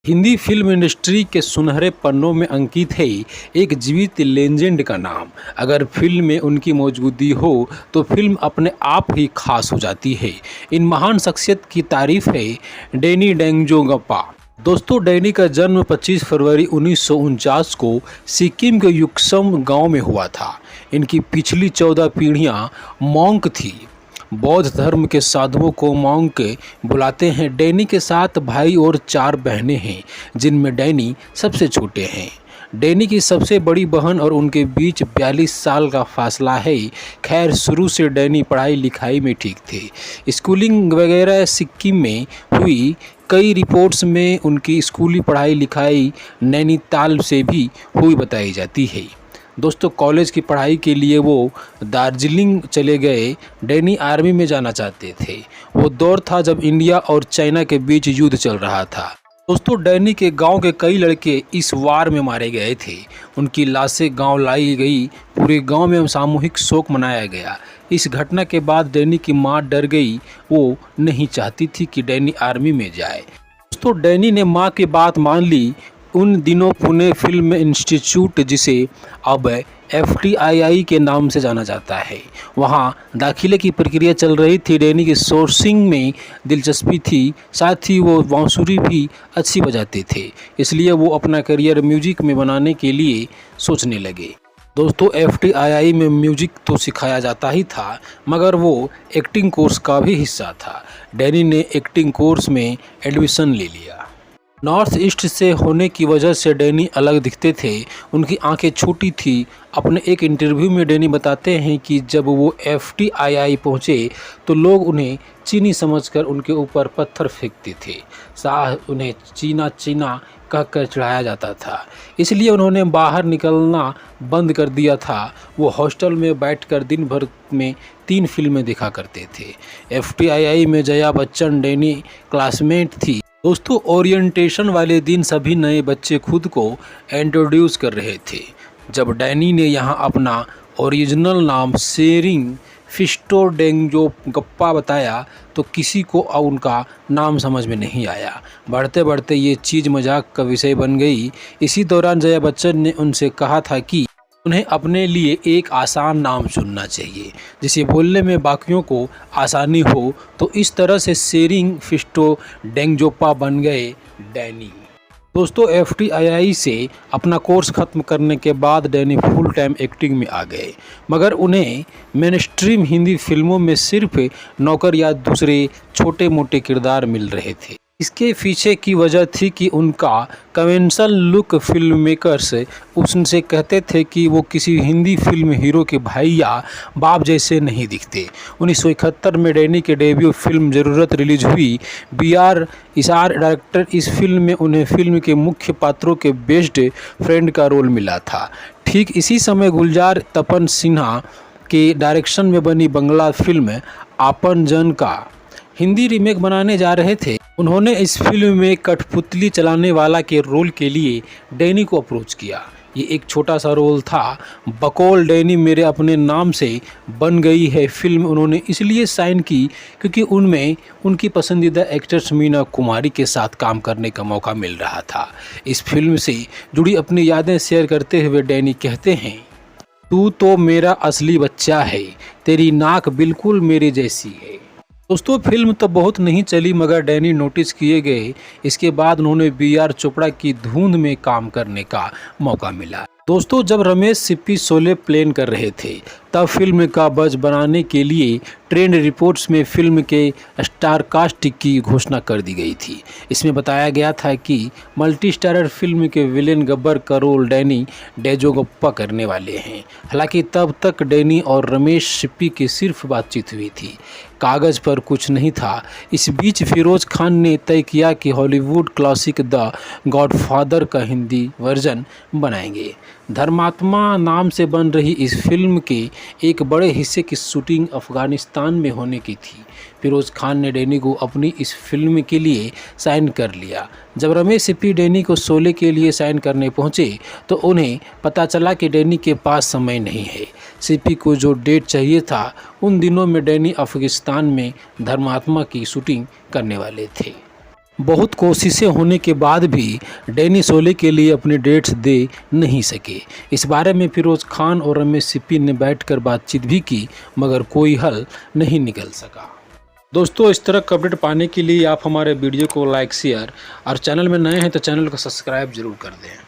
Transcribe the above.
Hindi film industry के सुनहरे पन्नों में अंकित है एक जीवित लेजेंड का नाम। अगर फिल्म में उनकी मौजूदगी हो तो फिल्म अपने आप ही खास हो जाती है। इन महान शख्सियत की तारीफ है डैनी डेंगजोंगपा। दोस्तों, डैनी का जन्म 25 फरवरी 1949 को सिक्किम के युक्सम गांव में हुआ था। इनकी पिछली 14 पीढ़ियां मॉन्क थी। बौद्ध धर्म के साधुओं को मॉन्क बुलाते हैं। डैनी के 7 भाई और 4 बहनें हैं, जिनमें डैनी सबसे छोटे हैं। डैनी की सबसे बड़ी बहन और उनके बीच 42 साल का फासला है। खैर, शुरू से डैनी पढ़ाई लिखाई में ठीक थे। स्कूलिंग वगैरह सिक्किम में हुई। कई रिपोर्ट्स में उनकी स्कूली पढ़ाई लिखाई नैनीताल से भी हुई बताई जाती है। दोस्तों, कॉलेज की पढ़ाई के लिए वो दार्जिलिंग चले गए। डैनी आर्मी में जाना चाहते थे। वो दौर था जब इंडिया और चाइना के बीच युद्ध चल रहा था। दोस्तों, डैनी के गांव के कई लड़के इस वार में मारे गए थे। उनकी लाशें गांव लाई गई। पूरे गांव में सामूहिक शोक मनाया गया। इस घटना के बाद डैनी की मां डर गई। वो नहीं चाहती थी कि डैनी आर्मी में जाए। दोस्तों, डैनी ने मां की बात मान ली। उन दिनों पुणे फिल्म इंस्टीट्यूट, जिसे अब FTII के नाम से जाना जाता है, वहाँ दाखिले की प्रक्रिया चल रही थी। डैनी की सोर्सिंग में दिलचस्पी थी। साथ ही वो बांसुरी भी अच्छी बजाते थे, इसलिए वो अपना करियर म्यूजिक में बनाने के लिए सोचने लगे। दोस्तों, FTII में म्यूजिक तो सिखाया जाता ही था, मगर वो एक्टिंग कोर्स का भी हिस्सा था। डैनी ने एक्टिंग कोर्स में एडमिशन ले लिया। नॉर्थ ईस्ट से होने की वजह से डैनी अलग दिखते थे। उनकी आंखें छोटी थी। अपने एक इंटरव्यू में डैनी बताते हैं कि जब वो FTII पहुंचे तो लोग उन्हें चीनी समझकर उनके ऊपर पत्थर फेंकते थे। उन्हें चीना चीना कहकर चिढ़ाया जाता था। इसलिए उन्होंने बाहर निकलना बंद कर दिया था। वो हॉस्टल में बैठकर दिन भर में 3 फिल्में देखा करते थे। FTII में जया बच्चन डैनी क्लासमेट थी। दोस्तों, ओरिएंटेशन वाले दिन सभी नए बच्चे खुद को इंट्रोड्यूस कर रहे थे। जब डैनी ने यहाँ अपना ओरिजिनल नाम सेरिंग फिस्टो डेंगजोंगपा बताया तो किसी को उनका नाम समझ में नहीं आया। बढ़ते बढ़ते ये चीज़ मजाक का विषय बन गई। इसी दौरान जया बच्चन ने उनसे कहा था कि उन्हें अपने लिए एक आसान नाम चुनना चाहिए, जिसे बोलने में बाकियों को आसानी हो। तो इस तरह से सेरिंग फिस्टो डेंगजोंगपा बन गए डैनी। दोस्तों, FTII से अपना कोर्स ख़त्म करने के बाद डैनी फुल टाइम एक्टिंग में आ गए, मगर उन्हें मेनस्ट्रीम हिंदी फिल्मों में सिर्फ नौकर या दूसरे छोटे मोटे किरदार मिल रहे थे। इसके पीछे की वजह थी कि उनका कन्वेंशनल लुक फिल्म मेकर्स उनसे कहते थे कि वो किसी हिंदी फिल्म हीरो के भाई या बाप जैसे नहीं दिखते। 1971 में डैनी के डेब्यू फिल्म ज़रूरत रिलीज हुई। BR इसार डायरेक्टर इस फिल्म में उन्हें फिल्म के मुख्य पात्रों के बेस्ट फ्रेंड का रोल मिला था। ठीक इसी समय गुलजार तपन सिन्हा के डायरेक्शन में बनी बंगला फिल्म आपन जन का हिंदी रीमेक बनाने जा रहे थे। उन्होंने इस फिल्म में कठपुतली चलाने वाला के रोल के लिए डैनी को अप्रोच किया। ये एक छोटा सा रोल था। बकौल डैनी मेरे अपने नाम से बन गई है फिल्म उन्होंने इसलिए साइन की क्योंकि उनमें उनकी पसंदीदा एक्ट्रेस मीना कुमारी के साथ काम करने का मौका मिल रहा था। इस फिल्म से जुड़ी अपनी यादें शेयर करते हुए डैनी कहते हैं, तू तो मेरा असली बच्चा है, तेरी नाक बिल्कुल मेरे जैसी है। दोस्तों, फिल्म तो बहुत नहीं चली, मगर डैनी नोटिस किए गए। इसके बाद उन्होंने BR चोपड़ा की धुंध में काम करने का मौका मिला। दोस्तों, जब रमेश सिप्पी शोले प्लान कर रहे थे तब फिल्म का बज बनाने के लिए ट्रेंड रिपोर्ट्स में फिल्म के स्टार कास्ट की घोषणा कर दी गई थी। इसमें बताया गया था कि मल्टी स्टारर फिल्म के विलेन गब्बर का रोल डैनी डेंगजोंगपा करने वाले हैं। हालांकि तब तक डैनी और रमेश सिप्पी की सिर्फ बातचीत हुई थी, कागज़ पर कुछ नहीं था। इस बीच फिरोज खान ने तय किया कि हॉलीवुड क्लासिक द गॉडफादर का हिंदी वर्जन बनाएंगे। धर्मात्मा नाम से बन रही इस फिल्म के एक बड़े हिस्से की शूटिंग अफ़गानिस्तान में होने की थी। फिरोज खान ने डैनी को अपनी इस फिल्म के लिए साइन कर लिया। जब रमेश सिप्पी डैनी को शोले के लिए साइन करने पहुंचे तो उन्हें पता चला कि डैनी के पास समय नहीं है। सिप्पी को जो डेट चाहिए था उन दिनों में डैनी अफ़गानिस्तान में धर्मात्मा की शूटिंग करने वाले थे। बहुत कोशिशें होने के बाद भी डैनी शोले के लिए अपनी डेट्स दे नहीं सके। इस बारे में फिरोज खान और रमेश सिप्पी ने बैठकर बातचीत भी की, मगर कोई हल नहीं निकल सका। दोस्तों, इस तरह का अपडेट पाने के लिए आप हमारे वीडियो को लाइक, शेयर और चैनल में नए हैं तो चैनल को सब्सक्राइब जरूर कर दें।